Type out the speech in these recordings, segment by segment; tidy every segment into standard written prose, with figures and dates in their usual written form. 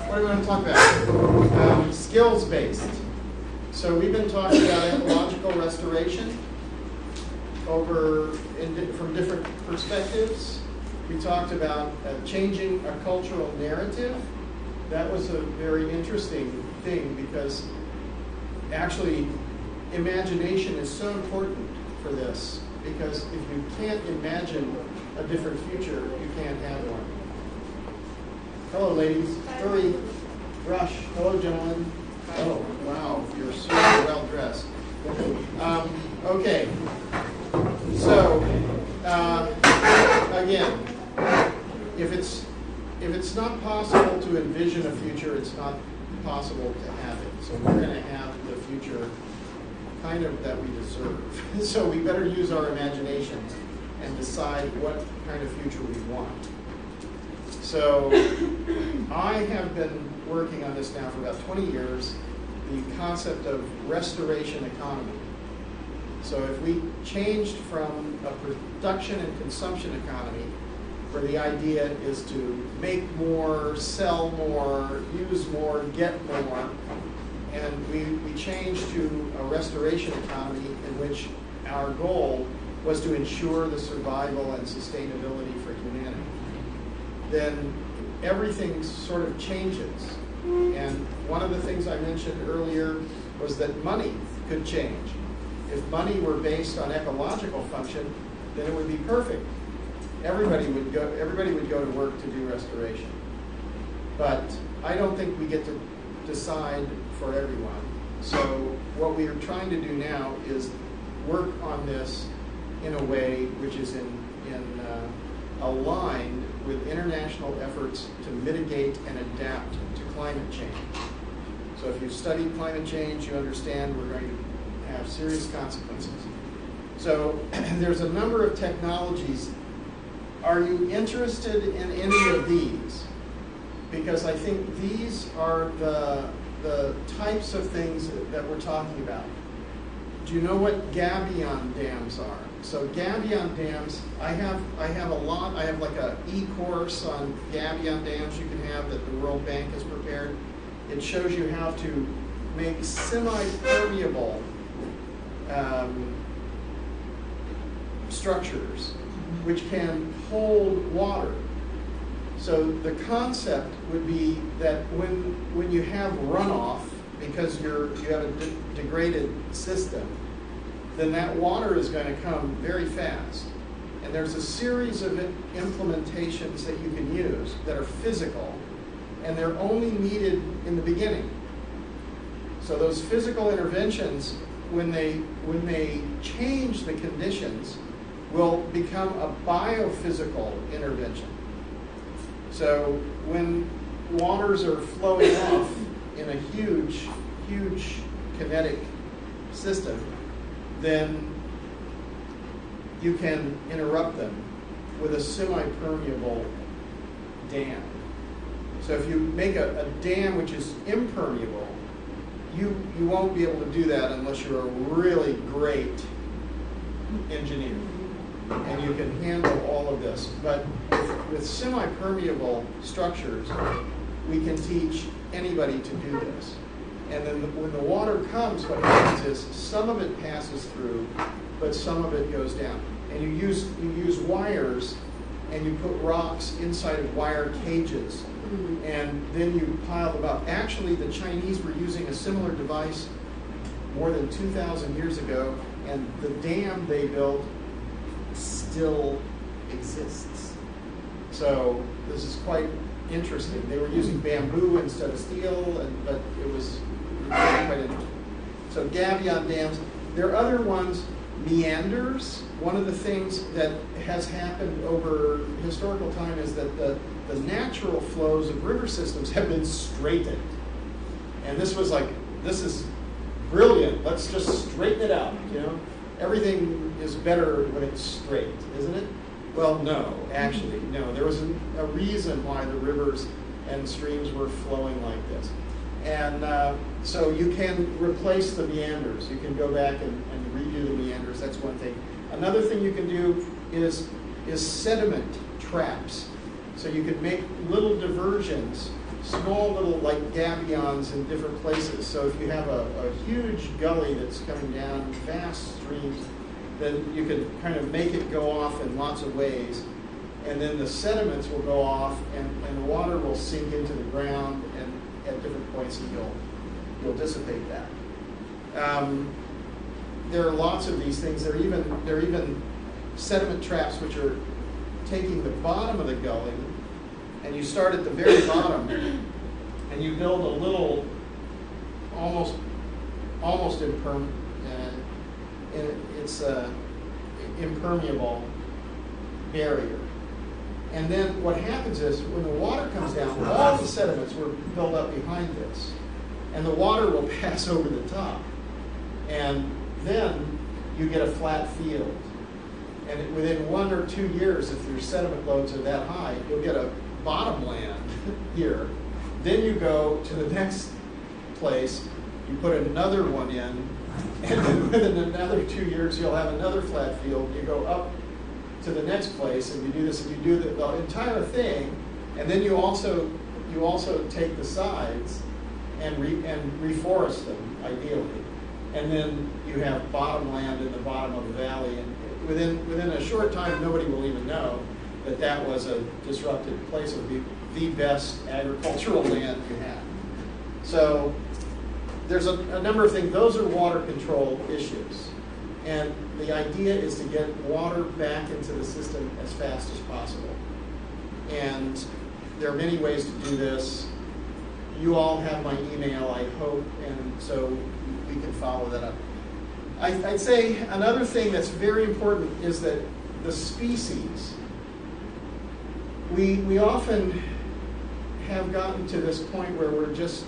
what do we want to talk about? Skills-based. So we've been talking about ecological restoration from different perspectives. We talked about changing a cultural narrative. That was a very interesting thing because actually imagination is so important for this, because if you can't imagine a different future, you can't have one. Hello, ladies. Hurry. Rush. Hello, gentlemen. Oh, wow. You're super well dressed. Okay. So, again, if it's not possible to envision a future, it's not possible to have it. So we're going to have the future kind of that we deserve. So we better use our imaginations and decide what kind of future we want. So I have been working on this now for about 20 years, the concept of restoration economy. So if we changed from a production and consumption economy, where the idea is to make more, sell more, use more, get more, and we changed to a restoration economy in which our goal was to ensure the survival and sustainability for humanity, then everything sort of changes. And one of the things I mentioned earlier was that money could change. If money were based on ecological function, then it would be perfect. Everybody would go to work to do restoration. But I don't think we get to decide for everyone. So what we are trying to do now is work on this in a way which is aligned with international efforts to mitigate and adapt to climate change. So if you study climate change, you understand we're going to have serious consequences. So there's a number of technologies. Are you interested in any of these? Because I think these are the types of things that we're talking about. Do you know what gabion dams are? So gabion dams, I have a lot. I have like a e-course on gabion dams you can have that the World Bank has prepared. It shows you how to make semi-permeable structures which can hold water. So the concept would be that when you have runoff, because you have a degraded system, then that water is going to come very fast. And there's a series of implementations that you can use that are physical, and they're only needed in the beginning. So those physical interventions, when they change the conditions, will become a biophysical intervention. So when waters are flowing off in a huge, huge kinetic system, then you can interrupt them with a semi-permeable dam. So if you make a dam which is impermeable, you won't be able to do that unless you're a really great engineer and you can handle all of this. But with semi-permeable structures, we can teach anybody to do this. And then when the water comes, what happens is some of it passes through, but some of it goes down. And you use wires, and you put rocks inside of wire cages, and then you pile them up. Actually, the Chinese were using a similar device more than 2,000 years ago, and the dam they built still exists. So this is quite interesting. They were using bamboo instead of steel, but it was quite interesting. So gabion dams. There are other ones, meanders. One of the things that has happened over historical time is that the natural flows of river systems have been straightened. And this was like, this is brilliant. Let's just straighten it out, you know? Everything is better when it's straight, isn't it? Well, no, actually, no. There was a reason why the rivers and streams were flowing like this. And so you can replace the meanders. You can go back and redo the meanders. That's one thing. Another thing you can do is sediment traps. So you could make little diversions, small little like gabions in different places. So if you have a huge gully that's coming down vast streams, then you could kind of make it go off in lots of ways. And then the sediments will go off and the water will sink into the ground and at different points and you'll dissipate that. There are lots of these things. There are even sediment traps which are taking the bottom of the gully, and you start at the very bottom, and you build a little, almost impermeable barrier. And then what happens is when the water comes down, all the sediments were built up behind this, and the water will pass over the top, and then you get a flat field. And within 1 or 2 years, if your sediment loads are that high, you'll get a bottomland here. Then you go to the next place, you put another one in, and then within another 2 years, you'll have another flat field. You go up to the next place, and you do this, and you do the entire thing, and then you also take the sides and reforest them, ideally. And then you have bottomland in the bottom of the valley, and within a short time, nobody will even know that was a disrupted place. It would be the best agricultural land you have. So there's a number of things. Those are water control issues. And the idea is to get water back into the system as fast as possible. And there are many ways to do this. You all have my email, I hope, and so we can follow that up. I'd say another thing that's very important is that the species. We often have gotten to this point where we're just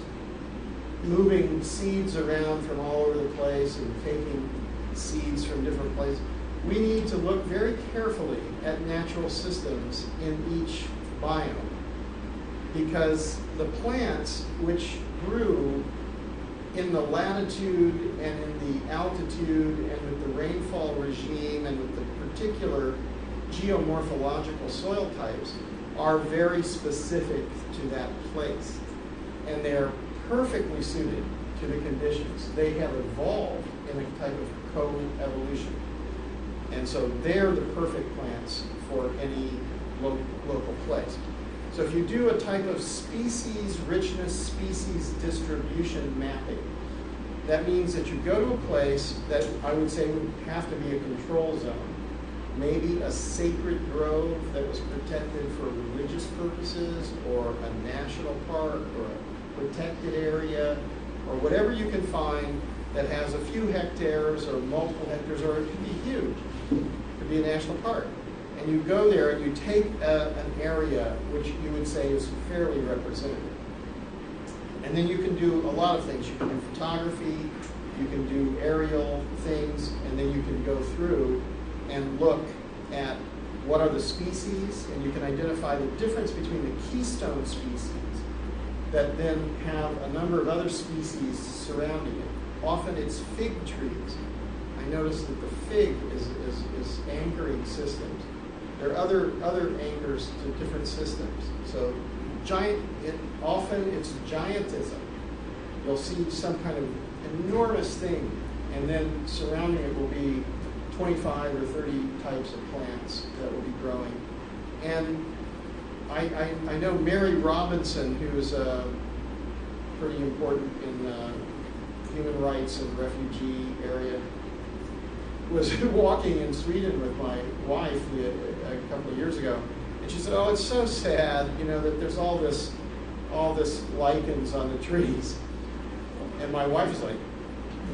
moving seeds around from all over the place and taking seeds from different places. We need to look very carefully at natural systems in each biome, because the plants which grew in the latitude and in the altitude and with the rainfall regime and with the particular geomorphological soil types are very specific to that place. And they're perfectly suited to the conditions. They have evolved in a type of co-evolution. And so they're the perfect plants for any local place. So if you do a type of species richness, species distribution mapping, that means that you go to a place that I would say would have to be a control zone, maybe a sacred grove that was protected for religious purposes, or a national park, or a protected area, or whatever you can find that has a few hectares or multiple hectares, or it could be huge. It could be a national park. And you go there and you take an area which you would say is fairly representative. And then you can do a lot of things. You can do photography, you can do aerial things, and then you can go through and look at what are the species, and you can identify the difference between the keystone species that then have a number of other species surrounding it. Often it's fig trees. I noticed that the fig is anchoring systems. There are other anchors to different systems. So often it's giantism. You'll see some kind of enormous thing, and then surrounding it will be 25 or 30 types of plants that will be growing. And I know Mary Robinson, who's pretty important in human rights and refugee area, was walking in Sweden with my wife a couple of years ago, and she said, "Oh, it's so sad, that there's all this lichens on the trees." And my wife is like,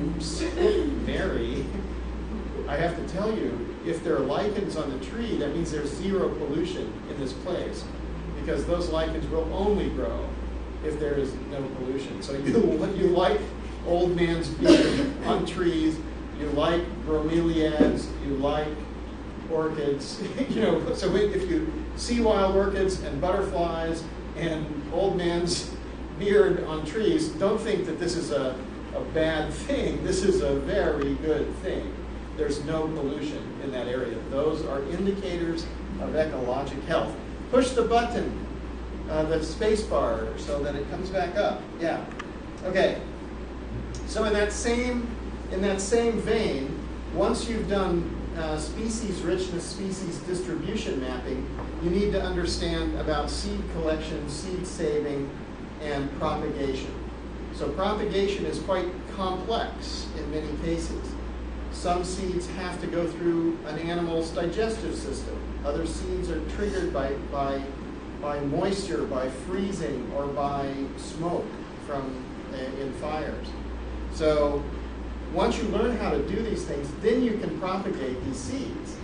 "Oops, Mary, I have to tell you, if there are lichens on the tree, that means there's zero pollution in this place, because those lichens will only grow if there is no pollution." So you like old man's beard on trees, you like bromeliads, you like orchids, so if you see wild orchids and butterflies and old man's beard on trees, don't think that this is a bad thing. This is a very good thing. There's no pollution in that area. Those are indicators of ecologic health. push the button, the space bar, so that it comes back up. Yeah. Okay. So in that same vein, once you've done species richness, species distribution mapping, you need to understand about seed collection, seed saving, and propagation. So propagation is quite complex in many cases. Some seeds have to go through an animal's digestive system. Other seeds are triggered by moisture, by freezing, or by smoke in fires. So once you learn how to do these things, then you can propagate these seeds,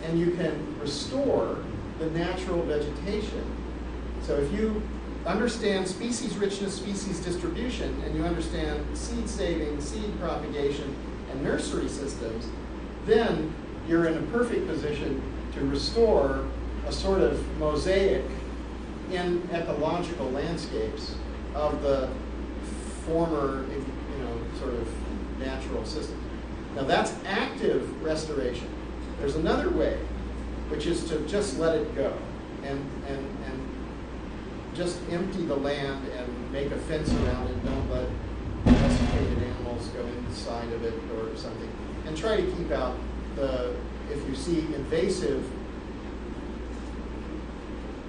and you can restore the natural vegetation. So if you understand species richness, species distribution, and you understand seed saving, seed propagation, and nursery systems, then you're in a perfect position to restore a sort of mosaic in ecological landscapes of the former, sort of natural systems. Now that's active restoration. There's another way, which is to just let it go and just empty the land and make a fence around it. Don't let domesticated animals go inside of it or something. And try to keep out if you see invasive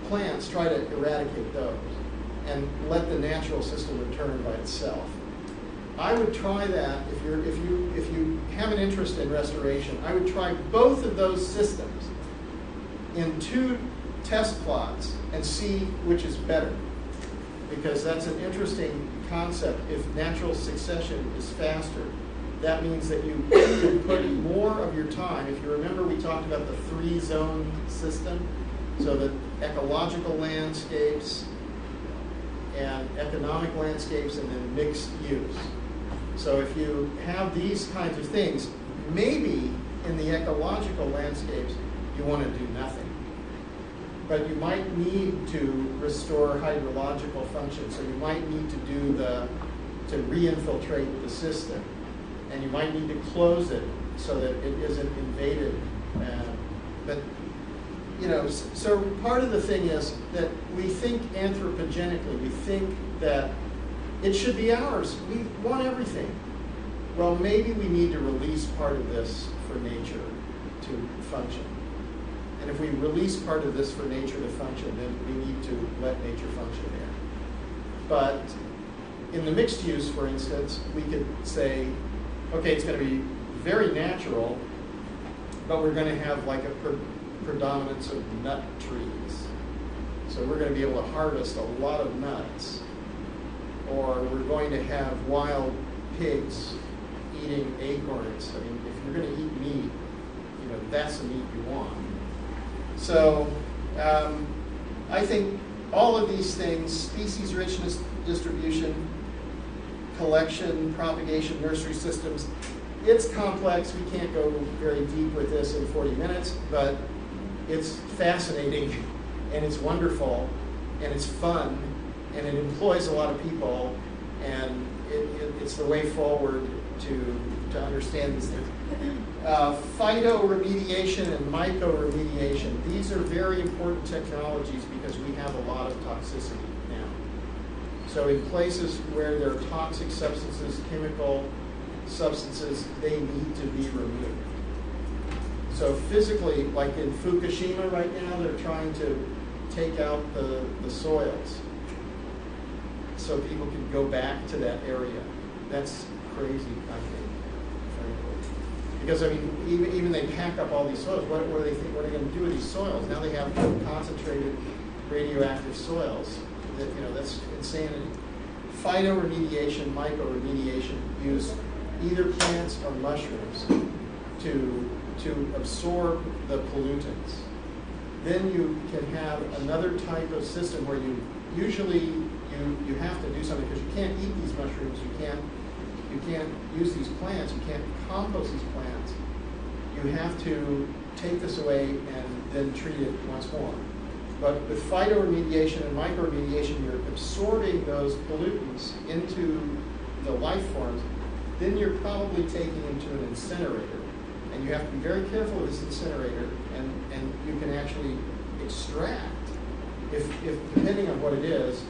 plants, try to eradicate those and let the natural system return by itself. I would try that if you have an interest in restoration. I would try both of those systems in 2 test plots and see which is better, because that's an interesting concept. If natural succession is faster, that means that you can put more of your time. If you remember, we talked about the 3-zone system, so that ecological landscapes and economic landscapes, and then mixed use. So if you have these kinds of things, maybe in the ecological landscapes you want to do nothing. But you might need to restore hydrological function, so you might need to to re-infiltrate the system, and you might need to close it so that it isn't invaded. So part of the thing is that we think anthropogenically. We think that it should be ours. We want everything. Well, maybe we need to release part of this for nature to function. And if we release part of this for nature to function, then we need to let nature function there. But in the mixed use, for instance, we could say, okay, it's going to be very natural, but we're going to have like a predominance of nut trees. So we're going to be able to harvest a lot of nuts. Or we're going to have wild pigs eating acorns. I mean, if you're going to eat meat, that's the meat you want. So I think all of these things, species richness, distribution, collection, propagation, nursery systems, it's complex. We can't go very deep with this in 40 minutes, but it's fascinating, and it's wonderful, and it's fun, and it employs a lot of people, and it's the way forward to understand these things. Phytoremediation and mycoremediation, these are very important technologies because we have a lot of toxicity now. So in places where there are toxic substances, chemical substances, they need to be removed. So physically, like in Fukushima right now, they're trying to take out the soils so people can go back to that area. That's crazy, I think, frankly. Because, I mean, even they pack up all these soils. What do they think? What are they going to do with these soils? Now they have concentrated radioactive soils. That's insanity. Phytoremediation, mycoremediation use either plants or mushrooms to absorb the pollutants. Then you can have another type of system where you usually you have to do something because you can't eat these mushrooms, you can't use these plants, you can't compost these plants. You have to take this away and then treat it once more. But with phytoremediation and mycoremediation, you're absorbing those pollutants into the life forms. Then you're probably taking them to an incinerator. And you have to be very careful with this incinerator, and you can actually extract if depending on what it is,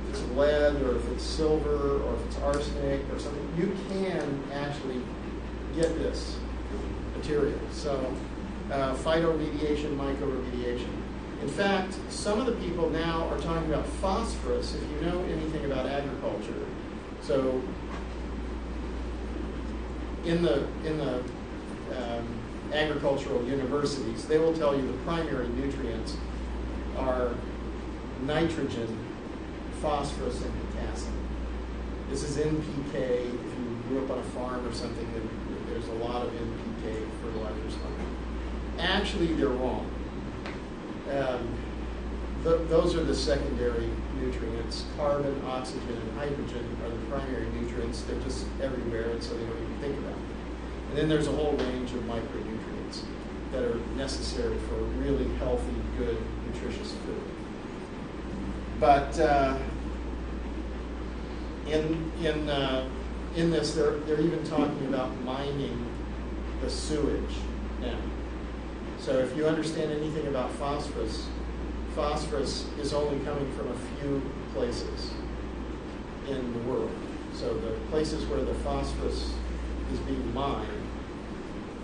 if it's lead or if it's silver or if it's arsenic or something, you can actually get this material. So phytoremediation, mycoremediation. In fact, some of the people now are talking about phosphorus. If you know anything about agriculture, so in the agricultural universities, they will tell you the primary nutrients are nitrogen, phosphorus, and potassium. This is NPK. If you grew up on a farm or something, then there's a lot of NPK fertilizers on it. Actually, they're wrong. Those are the secondary nutrients. Carbon, oxygen, and hydrogen are the primary nutrients. They're just everywhere, and so they don't even think about them. And then there's a whole range of micronutrients that are necessary for really healthy, good, nutritious food. But in this, they're even talking about mining the sewage now. So if you understand anything about phosphorus, phosphorus is only coming from a few places in the world. So the places where the phosphorus is being mined,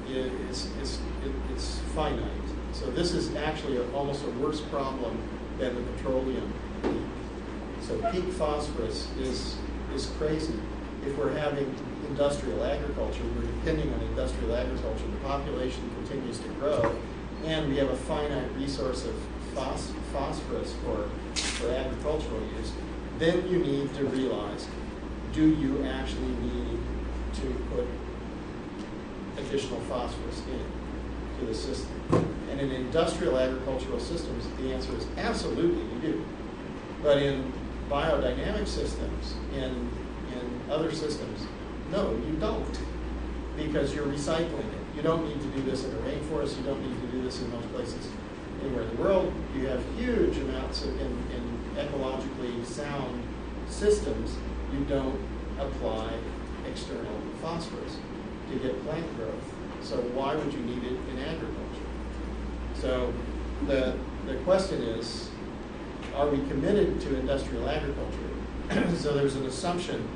it's finite. So this is actually almost a worse problem than the petroleum peak. So peak phosphorus is crazy. If we're having industrial agriculture, we're depending on industrial agriculture, the population continues to grow, and we have a finite resource of phosphorus for agricultural use, then you need to realize, do you actually need to put additional phosphorus into the system? And in industrial agricultural systems, the answer is absolutely you do. But in biodynamic systems, in other systems, no, you don't, because you're recycling it. You don't need to do this in a rainforest. You don't need to do this in most places anywhere in the world. You have huge amounts in ecologically sound systems. You don't apply external phosphorus to get plant growth. So why would you need it in agriculture? So the question is, are we committed to industrial agriculture? So there's an assumption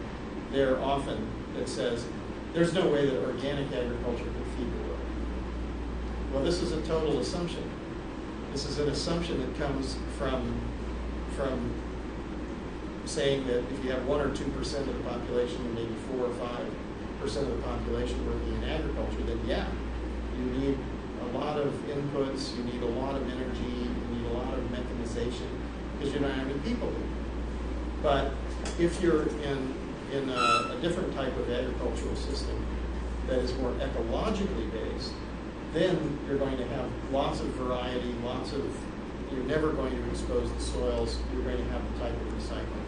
there often that says, there's no way that organic agriculture could feed the world. Well, this is a total assumption. This is an assumption that comes from saying that if you have 1 or 2% of the population, or maybe 4 or 5% of the population working in agriculture, then yeah, you need a lot of inputs, you need a lot of energy, you need a lot of mechanization, because you don't have any people. But if you're in a different type of agricultural system that is more ecologically based, then you're going to have lots of variety, you're never going to expose the soils, you're going to have the type of recycling.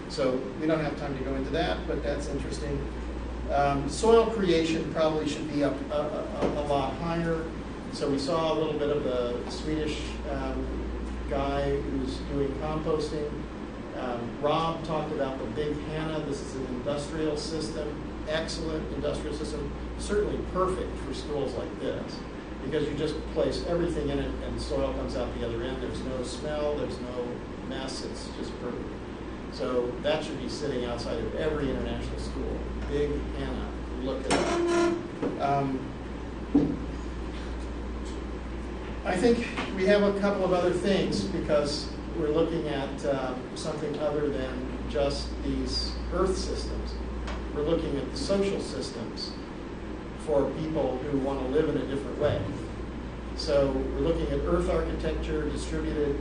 So we don't have time to go into that, but that's interesting. Soil creation probably should be up a lot higher. So we saw a little bit of the Swedish guy who's doing composting. Rob talked about the Big Hannah. This is an industrial system, excellent industrial system, certainly perfect for schools like this, because you just place everything in it and soil comes out the other end. There's no smell, there's no mess, it's just perfect. So that should be sitting outside of every international school. Big Hannah, look at it. I think we have a couple of other things, because we're looking at something other than just these earth systems. We're looking at the social systems for people who want to live in a different way. So we're looking at earth architecture, distributed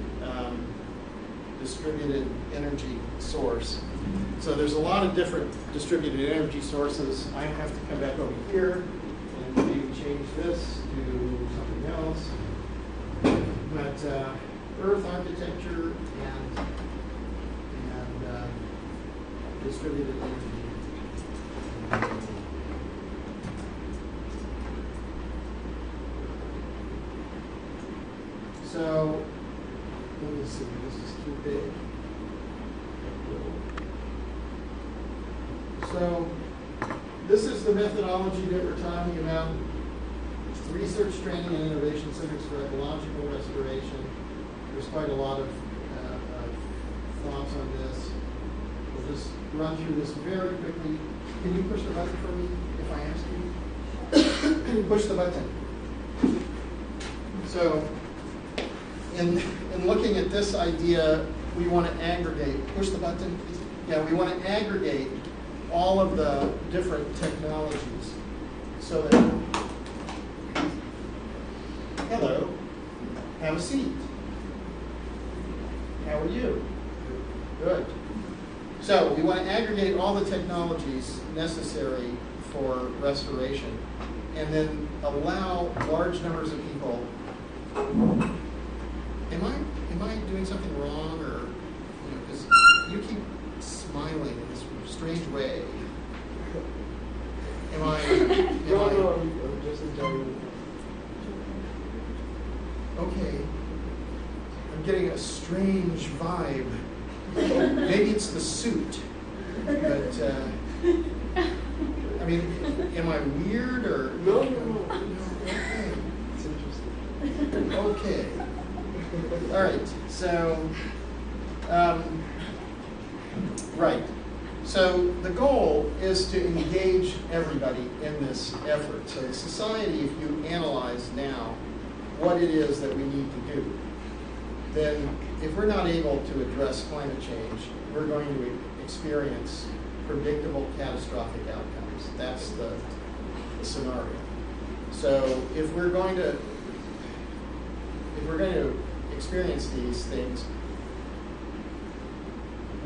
energy source. So there's a lot of different distributed energy sources. I have to come back over here and maybe change this to something else. But earth architecture and distributed energy. So let me see, this is too big. So this is the methodology that we're talking about. Research, training, and innovation centers for ecological restoration. There's quite a lot of thoughts on this. We'll just run through this very quickly. Can you push the button for me if I ask you? Push the button. So, in looking at this idea, we want to aggregate. Push the button. Yeah, we want to aggregate all of the different technologies so that. Hello. Have a seat. How are you? Good. So we want to aggregate all the technologies necessary for restoration and then allow large numbers of people. Am I doing something wrong, or because you keep smiling in this strange way? Am I I'm just enjoying okay. I'm getting a strange vibe. Maybe it's the suit, but I mean, am I weird or No. Okay. It's interesting. Okay. All right. So, right. So the goal is to engage everybody in this effort. So the society, if you analyze now what it is that we need to do, then if we're not able to address climate change, we're going to experience predictable catastrophic outcomes. That's the scenario. So if we're going to experience these things,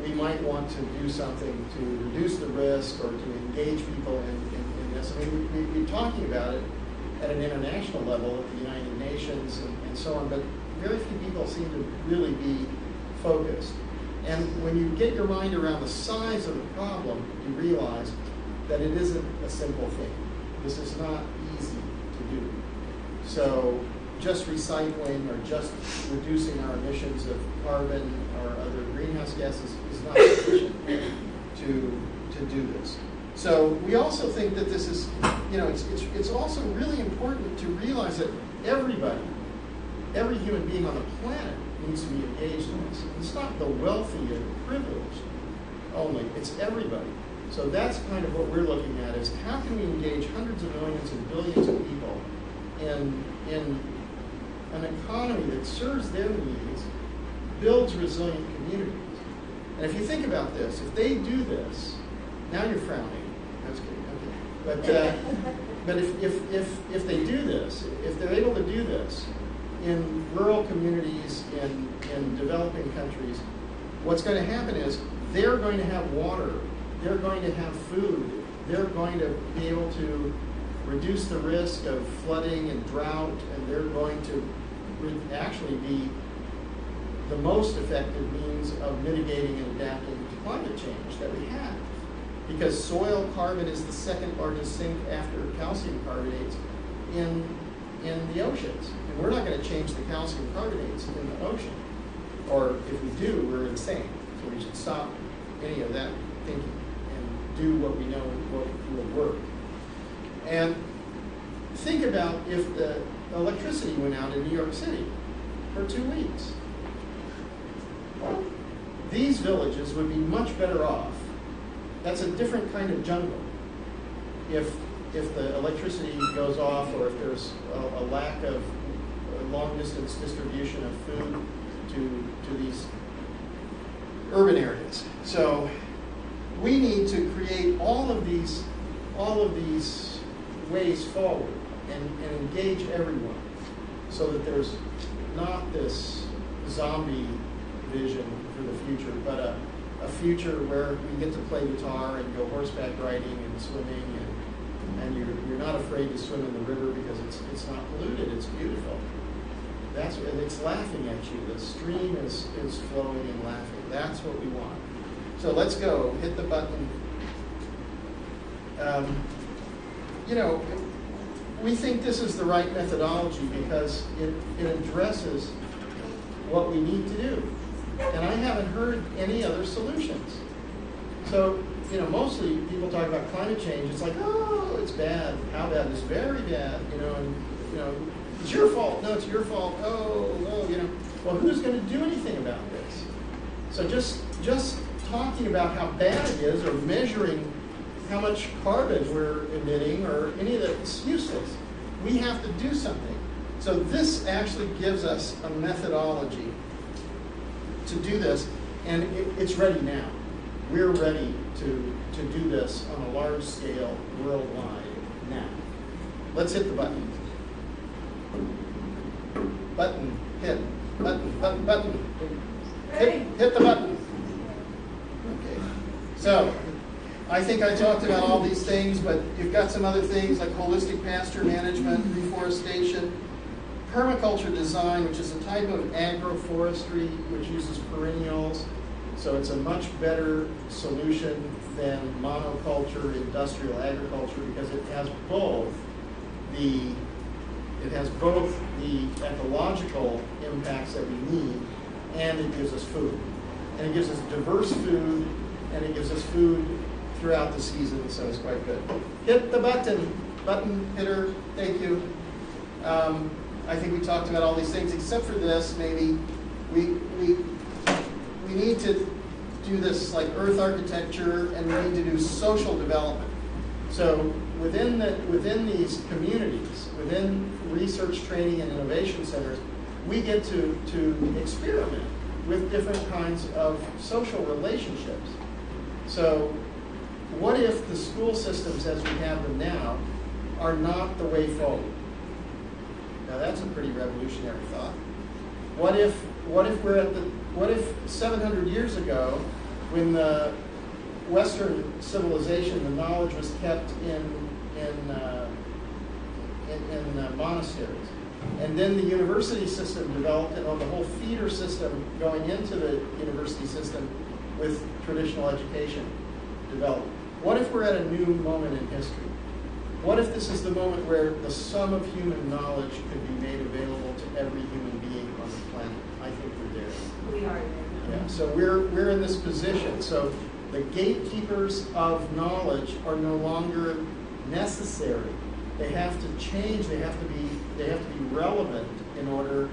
we might want to do something to reduce the risk or to engage people in this. I mean, we're talking about it at an international level at the United Nations and so on, but very few people seem to really be focused. And when you get your mind around the size of the problem, you realize that it isn't a simple thing. This is not easy to do. So just recycling or just reducing our emissions of carbon or other greenhouse gases is not sufficient to do this. So we also think that this is, it's also really important to realize that everybody, every human being on the planet needs to be engaged in this. It's not the wealthy and privileged only, it's everybody. So that's kind of what we're looking at, is how can we engage hundreds of millions and billions of people in an economy that serves their needs, builds resilient communities. And if you think about this, if they do this, now you're frowning. I was kidding, okay. But if they do this, if they're able to do this in rural communities, in developing countries, what's going to happen is they're going to have water, they're going to have food, they're going to be able to reduce the risk of flooding and drought, and they're going to actually be the most effective means of mitigating and adapting to climate change that we have. Because soil carbon is the second largest sink after calcium carbonates in the oceans. And we're not going to change the calcium carbonates in the ocean. Or if we do, we're insane. So we should stop any of that thinking and do what we know will work. And think about if the electricity went out in New York City for 2 weeks. These villages would be much better off. That's a different kind of jungle. If the electricity goes off, or if there's a lack of long-distance distribution of food to these urban areas. So we need to create all of these ways forward and engage everyone, so that there's not this zombie vision for the future, but a future where we get to play guitar and go horseback riding and swimming, and you're not afraid to swim in the river because it's not polluted, it's beautiful. And it's laughing at you. The stream is flowing and laughing. That's what we want. So let's go. Hit the button. We think this is the right methodology because it addresses what we need to do. And I haven't heard any other solutions. So, mostly people talk about climate change. It's like, oh, it's bad. How bad? It's very bad. It's your fault. No, it's your fault. Oh, well, who's going to do anything about this? So just just talking about how bad it is or measuring how much carbon we're emitting or any of that, it's useless. We have to do something. So this actually gives us a methodology to do this, and it's ready now. We're ready to do this on a large scale worldwide now. Let's hit the button. Button, hit, button. Hit the button. Okay. So, I think I talked about all these things, but you've got some other things like holistic pasture management, reforestation, permaculture design, which is a type of agroforestry which uses perennials. So it's a much better solution than monoculture, industrial agriculture, because it has both the ecological impacts that we need, and it gives us food. And it gives us diverse food, and it gives us food throughout the season, so it's quite good. Hit the button hitter, thank you. I think we talked about all these things, except for this, maybe. We need to do this like earth architecture, and we need to do social development. So within these communities, within research, training, and innovation centers, we get to experiment with different kinds of social relationships. So what if the school systems as we have them now are not the way forward? Now that's a pretty revolutionary thought. What if 700 years ago, when the Western civilization, the knowledge was kept in monasteries, and then the university system developed, and the whole feeder system going into the university system with traditional education developed. What if we're at a new moment in history? What if this is the moment where the sum of human knowledge could be made available to every human being on the planet? I think we're there. We are there. Yeah, so we're in this position. So the gatekeepers of knowledge are no longer necessary. They have to change. They have to be relevant in order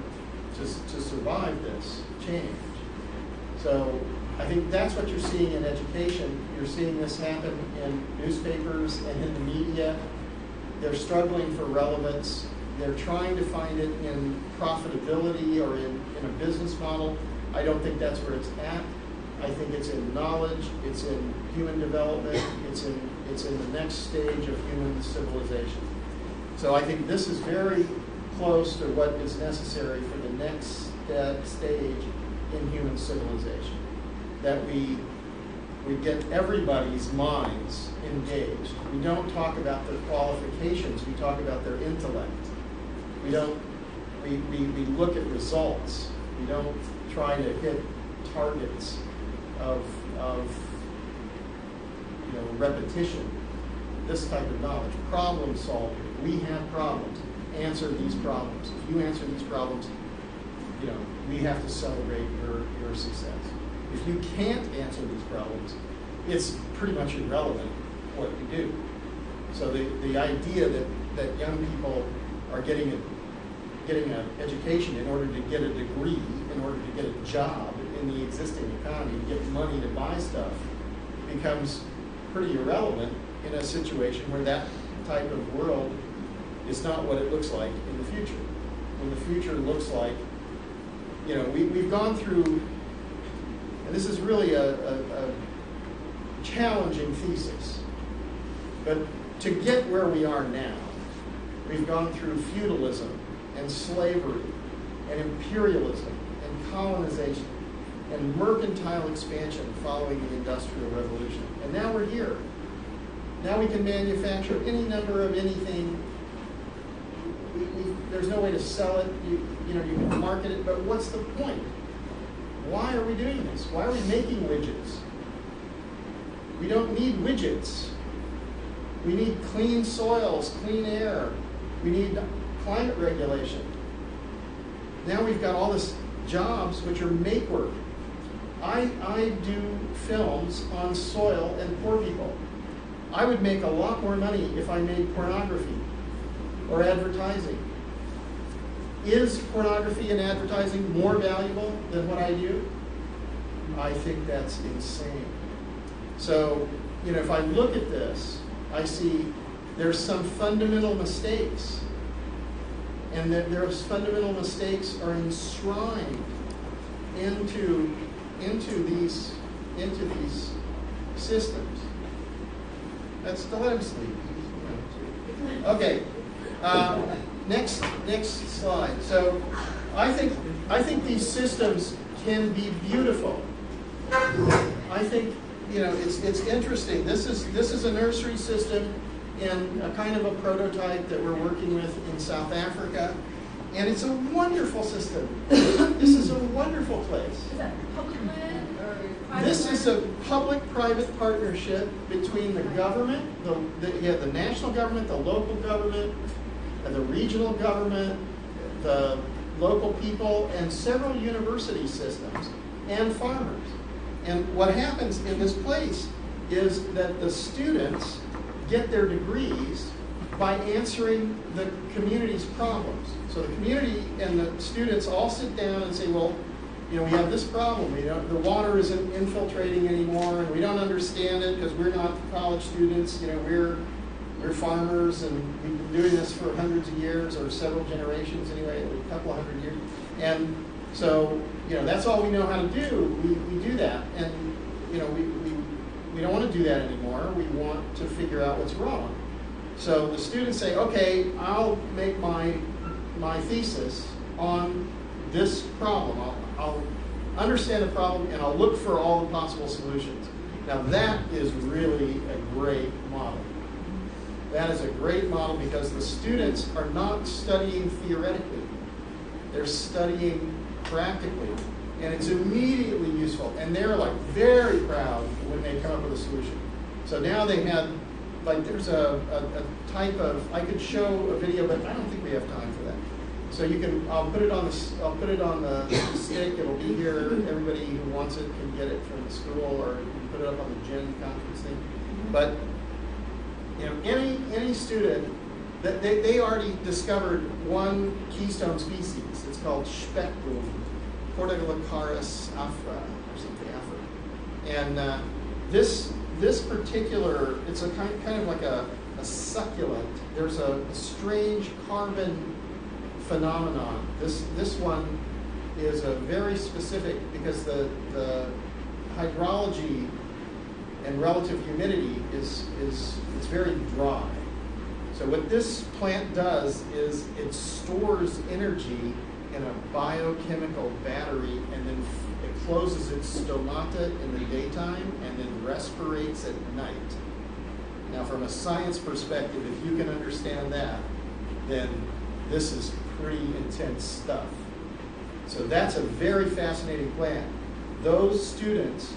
to survive this change. So I think that's what you're seeing in education. You're seeing this happen in newspapers and in the media. They're struggling for relevance. They're trying to find it in profitability or in a business model. I don't think that's where it's at. I think it's in knowledge, it's in human development, it's in the next stage of human civilization. So I think this is very close to what is necessary for the next stage in human civilization. That we get everybody's minds engaged. We don't talk about their qualifications, we talk about their intellect. We look at results. We don't try to hit targets of repetition. This type of knowledge, problem solving. We have problems. Answer these problems. If you answer these problems, we have to celebrate your success. If you can't answer these problems, it's pretty much irrelevant what you do. So the idea that young people are getting an education in order to get a degree, in order to get a job in the existing economy, to get money to buy stuff, becomes pretty irrelevant in a situation where that type of world is not what it looks like in the future. When the future looks like, we've gone through, and this is really a challenging thesis, but to get where we are now, we've gone through feudalism and slavery and imperialism and colonization and mercantile expansion following the Industrial Revolution. And now we're here. Now we can manufacture any number of anything. There's no way to sell it. You can market it, but what's the point? Why are we doing this? Why are we making widgets? We don't need widgets. We need clean soils, clean air. We need climate regulation. Now we've got all this jobs which are make work. I do films on soil and poor people. I would make a lot more money if I made pornography or advertising. Is pornography and advertising more valuable than what I do? I think that's insane. So, you know, if I look at this, I see there's some fundamental mistakes. And that those fundamental mistakes are enshrined into these systems. That's the let him sleep. Okay. Next slide. So I think these systems can be beautiful. I think, you know, it's interesting. This is a nursery system in a kind of a prototype that we're working with in South Africa, and it's a wonderful system. This is a wonderful place. Is that public land or private? This is a public-private partnership between the government, the national government, the local government, the regional government, the local people, and several university systems, and farmers. And what happens in this place is that the students get their degrees by answering the community's problems. So the community and the students all sit down and say, well, you know, we have this problem. The water isn't infiltrating anymore, and we don't understand it because we're not college students. You know, we're farmers, and we've been doing this for hundreds of years, or several generations anyway, a couple of hundred years. And so, you know, that's all we know how to do. We do that, and you know, we don't want to do that anymore. We want to figure out what's wrong. So the students say, okay, I'll make my thesis on this problem. I'll understand the problem, and I'll look for all the possible solutions. Now that is really a great model. That is a great model because the students are not studying theoretically. They're studying practically. And it's immediately useful. And they're like very proud when they come up with a solution. So now they have, like there's a type of, I could show a video, but I don't think we have time for that. So you can, I'll put it on the stick. It'll be here. Everybody who wants it can get it from the school, or you can put it up on the GIN conference thing. But you know, any student, that they already discovered one keystone species. It's called Speckboom, Portugalicaris afra, or something afra. And this particular, it's a kind of like a succulent. There's a strange carbon phenomenon. This one is a very specific, because the hydrology and relative humidity is it's very dry. So what this plant does is it stores energy in a biochemical battery, and then it closes its stomata in the daytime and then respirates at night. Now from a science perspective, if you can understand that, then this is pretty intense stuff. So that's a very fascinating plant. Those students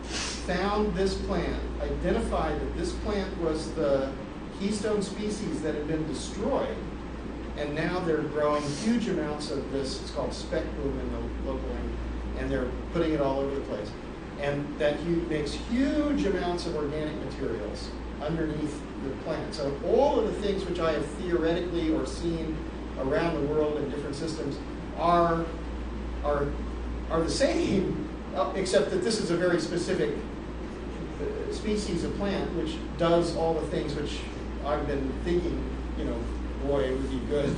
found this plant, identified that this plant was the keystone species that had been destroyed, and now they're growing huge amounts of this. It's called Speckboom in the local language, and they're putting it all over the place. And that makes huge amounts of organic materials underneath the plant. So all of the things which I have theoretically or seen around the world in different systems are the same, except that this is a very specific species of plant which does all the things which I've been thinking, you know, boy, it would be good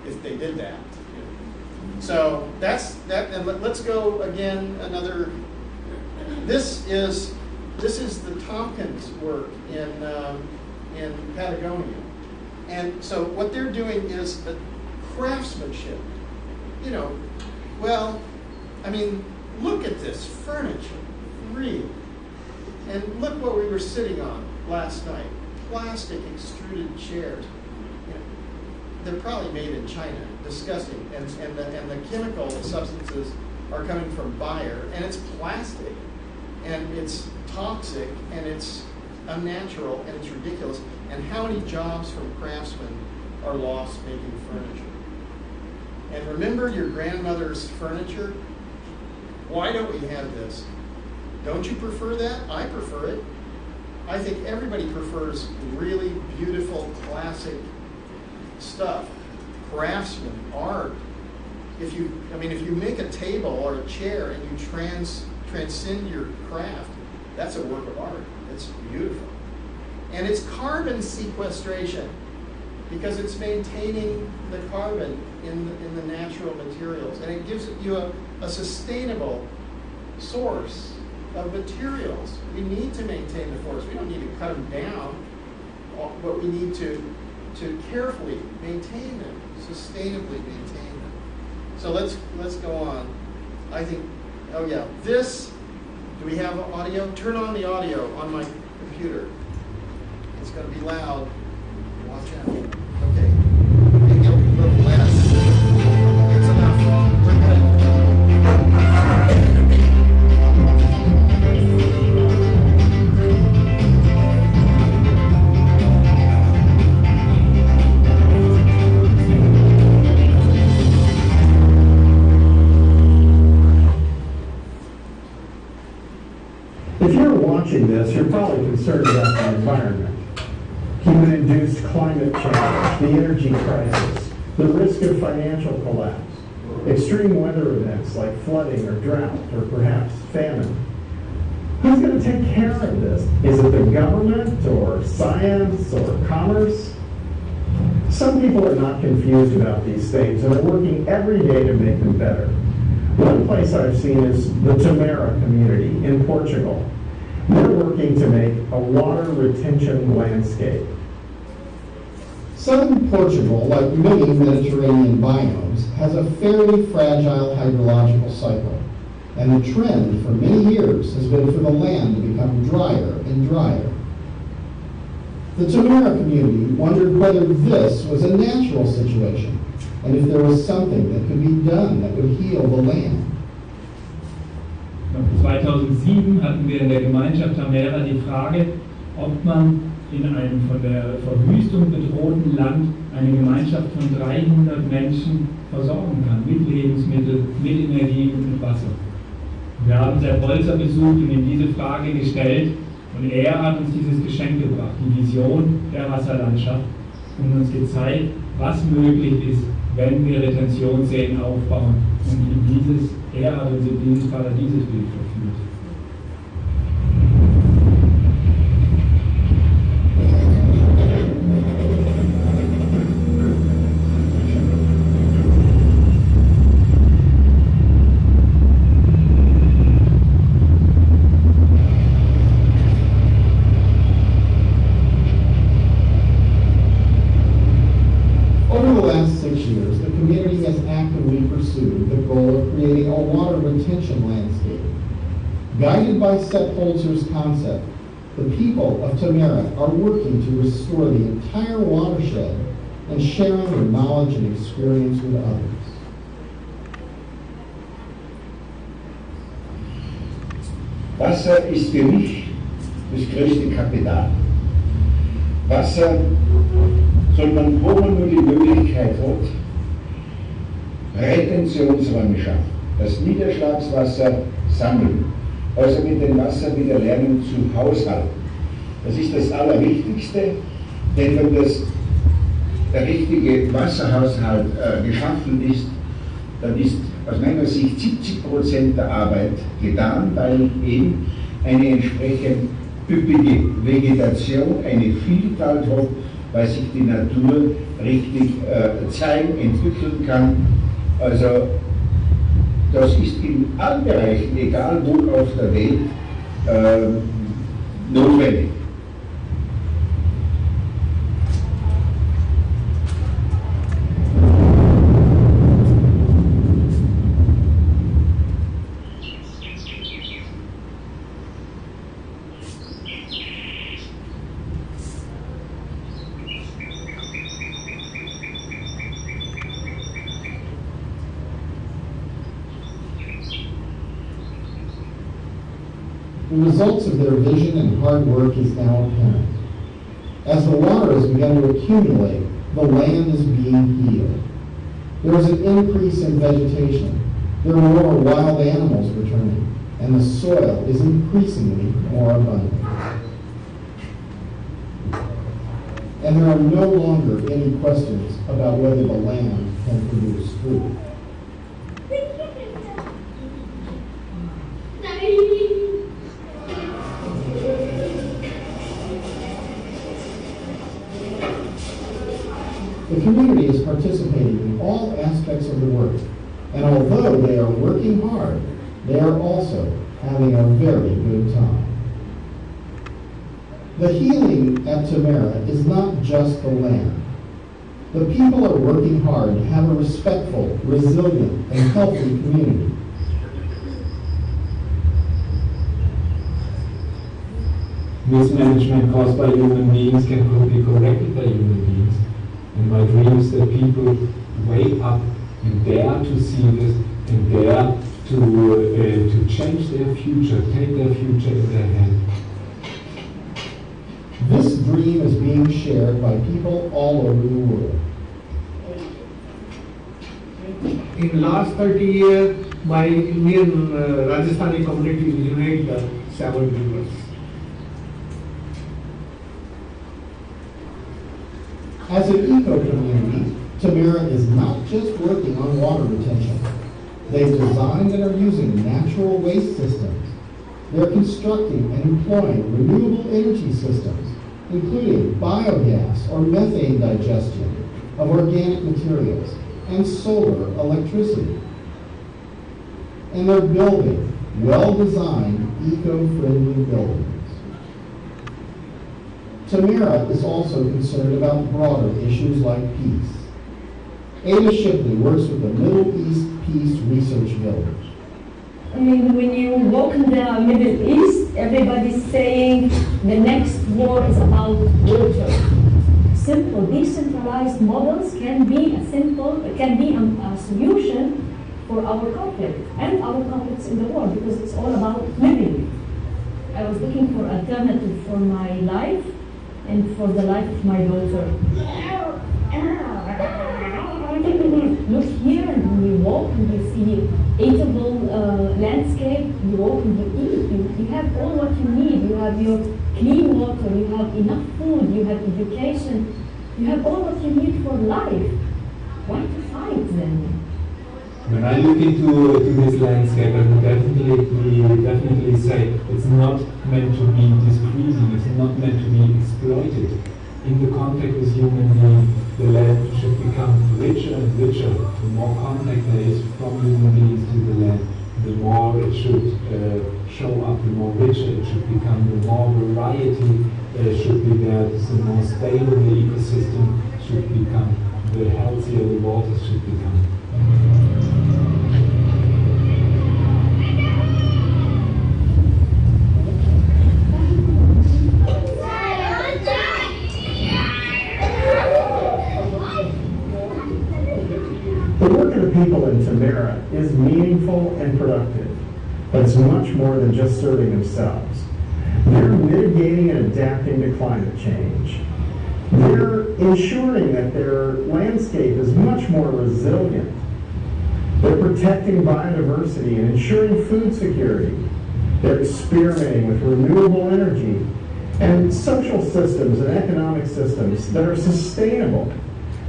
if they did that. You know. So that's that. And let's go again. Another. This is the Tompkins work in Patagonia, and so what they're doing is a craftsmanship. You know, well, I mean, look at this furniture, really. And look what we were sitting on last night. Plastic extruded chairs. You know, they're probably made in China. Disgusting. And the chemical substances are coming from Bayer, and it's plastic, and it's toxic, and it's unnatural, and it's ridiculous. And how many jobs from craftsmen are lost making furniture? And remember your grandmother's furniture? Why don't we have this? Don't you prefer that? I prefer it. I think everybody prefers really beautiful, classic stuff. Craftsman, art. If you make a table or a chair and you transcend your craft, that's a work of art. It's beautiful. And it's carbon sequestration, because it's maintaining the carbon in the natural materials. And it gives you a sustainable source of materials. We need to maintain the forests. We don't need to cut them down, but we need to carefully maintain them, sustainably maintain them. So let's go on. I think, oh yeah, this, do we have audio? Turn on the audio on my computer. It's going to be loud. Watch out. Okay. Maybe a little less. It's enough. We're good. If you're watching this, you're probably concerned about the environment. Human-induced climate change, the energy crisis, the risk of financial collapse, extreme weather events like flooding or drought or perhaps famine. Who's going to take care of this? Is it the government or science or commerce? Some people are not confused about these things and are working every day to make them better. One place I've seen is the Tamera community in Portugal. They're working to make a water retention landscape. Southern Portugal, like many Mediterranean biomes, has a fairly fragile hydrological cycle, and the trend for many years has been for the land to become drier and drier. The Tamera community wondered whether this was a natural situation, and if there was something that could be done that would heal the land. 2007 hatten wir in der Gemeinschaft Tamera die Frage, ob man in einem von der Verwüstung bedrohten Land eine Gemeinschaft von 300 Menschen versorgen kann, mit Lebensmitteln, mit Energie und mit Wasser. Wir haben Herrn Bolzer besucht und ihm diese Frage gestellt und er hat uns dieses Geschenk gebracht, die Vision der Wasserlandschaft, und uns gezeigt, was möglich ist, wenn wir Retentionsseen aufbauen und er hat uns in dieses Paradiesesbild verführt. Over the last 6 years, the community has actively pursued the goal of creating a water retention landscape. Guided by Sepp Holzer's concept, the people of Tamera are working to restore the entire watershed and sharing their knowledge and experience with others. Wasser ist für mich das größte Kapital. Wasser soll man, wo man nur die Möglichkeit hat, Retentionsräume schaffen, das Niederschlagswasser sammeln, also mit dem Wasser wieder lernen zu haushalten. Das ist das Allerwichtigste, denn wenn der richtige Wasserhaushalt geschaffen ist, dann ist aus meiner Sicht 70% der Arbeit getan, weil eben eine entsprechend üppige Vegetation, eine Vielfalt hat, weil sich die Natur richtig zeigen, entwickeln kann. Also das ist in allen Bereichen, egal wo auf der Welt, notwendig. The results of their vision and hard work is now apparent. As the water has begun to accumulate, the land is being healed. There is an increase in vegetation. There are more wild animals returning, and the soil is increasingly more abundant. And there are no longer any questions about whether the land can produce food. The community is participating in all aspects of the work, and although they are working hard, they are also having a very good time. The healing at Tamara is not just the land. The people are working hard to have a respectful, resilient, and healthy community. Mismanagement caused by human beings can be corrected by human beings. And my dream is that people wake up and dare to see this and dare to change their future, take their future in their hand. This dream is being shared by people all over the world. In last 30 years, my Indian Rajasthani community unite the 7 rivers. As an eco-community, Tamara is not just working on water retention. They've designed and are using natural waste systems. They're constructing and employing renewable energy systems, including biogas or methane digestion of organic materials and solar electricity. And they're building well-designed, eco-friendly buildings. Tamara is also concerned about broader issues like peace. Ada Shipley works with the Middle East Peace Research Village. I mean, when you walk in the Middle East, everybody's saying the next war is about water. Simple, decentralized models can be a solution for our conflict and our conflicts in the world, because it's all about living. I was looking for alternative for my life and for the life of my daughter. Look here, and when you walk and you see eatable landscape, you walk and you eat. You have all what you need. You have your clean water, you have enough food, you have education, you have all what you need for life. Why to fight then? When I look into this landscape, I would definitely say it's not meant to be decreasing, it's not meant to be exploited. In the contact with human beings, the land should become richer and richer. The more contact there is from human beings to the land, the more it should show up, the more richer it should become, the more variety should be there, the more stable the ecosystem should become, the healthier the waters should become. The work of the people in Tamara is meaningful and productive, but it's much more than just serving themselves. They're mitigating and adapting to climate change. They're ensuring that their landscape is much more resilient. They're protecting biodiversity and ensuring food security. They're experimenting with renewable energy and social systems and economic systems that are sustainable.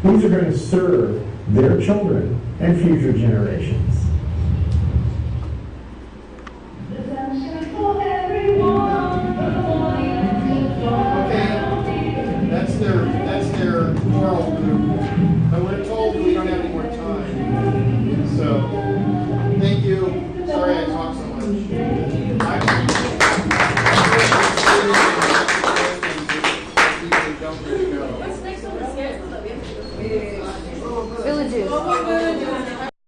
These are going to serve their children and future generations. That's their moral group. But we're told we don't have any more time. So, thank you. Sorry I talked so much. Villages.